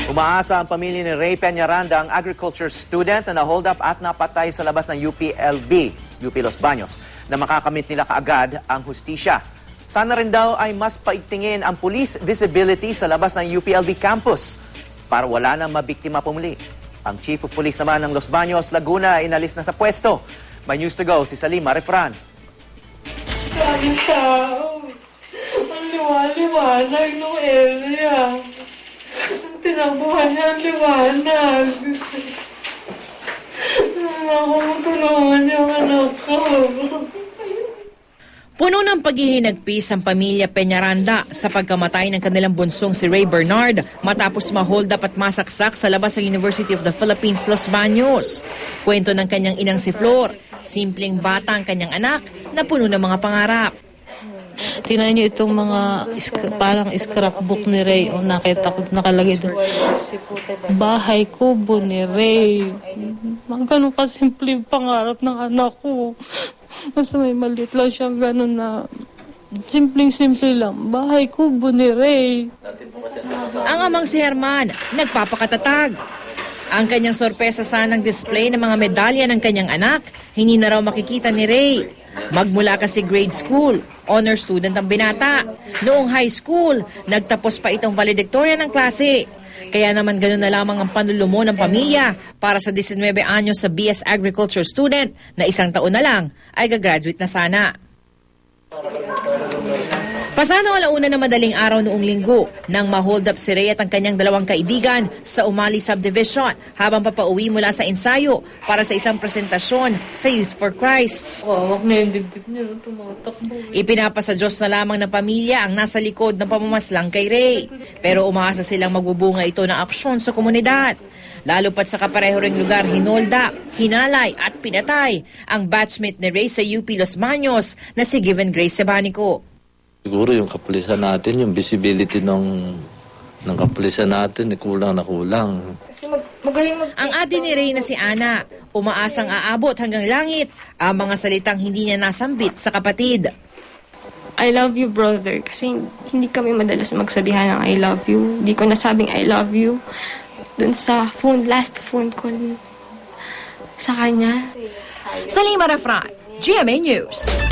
Umaasa ang pamilya ni Ray Peñaranda, ang agriculture student na na-hold up at napatay sa labas ng UPLB, UP Los Baños, na makakamit nila kaagad ang hustisya. Sana rin daw ay mas paigtingin ang police visibility sa labas ng UPLB campus para wala nang mabiktima pumuli. Ang Chief of Police naman ng Los Baños, Laguna, inalis na sa pwesto. May news to go, si Salima Refran. Daming tao. Ang liwanag ng area. Ang tinakbuhan niya ang liwanag. Ako, tulungan niyo ang anak ko. Puno ng paghihinagpis ang pamilya Peñaranda sa pagkamatay ng kanilang bunsong si Ray Bernard matapos ma-hold up at masaksak sa labas ng University of the Philippines, Los Baños. Kwento ng kanyang inang si Flor, simpleng bata ang kanyang anak na puno ng mga pangarap. Tingnan niyo itong mga parang scrapbook ni Ray. O nakita ko nakalagay doon. Bahay kubo ni Ray. Ganun kasimple pangarap ng anak ko. Nasa may maliit lang siyang ganun na simpleng-simple lang. Bahay kubo ni Ray. Ang amang si Herman, nagpapakatatag. Ang kanyang sorpresa sanang display ng mga medalya ng kanyang anak, hindi na raw makikita ni Ray. Magmula kasi grade school, honor student ang binata. Noong high school, nagtapos pa itong valedictorian ng klase. Kaya naman ganoon na lamang ang panlulumo ng pamilya para sa 19 anyos sa BS Agriculture student na isang taon na lang ay gagraduate na sana. Pasado alauna na madaling araw noong linggo nang ma-hold up si Ray at ang kanyang dalawang kaibigan sa Umali Subdivision habang papauwi mula sa ensayo para sa isang presentasyon sa Youth for Christ. Wawak na yung dibdib niya, tumatakbo. Ipinapasa Diyos na lamang ng pamilya ang nasa likod ng pamamaslang kay Ray. Pero umaasa silang magbubunga ito ng aksyon sa komunidad. Lalo pat sa kapareho ring lugar, hinolda, hinalay at pinatay ang batchmate ni Ray sa UP Los Baños na si Given Grace Sebanico. Siguro yung kapulisan natin, yung visibility ng kapulisan natin, kulang na kulang. Ang ate ni Ray na si Ana, umaasang aabot hanggang langit ang mga salitang hindi niya nasambit sa kapatid. I love you, brother. Kasi hindi kami madalas magsabihan ng I love you. Hindi ko nasabing I love you dun sa last phone call sa kanya. Salima Refran, GMA News.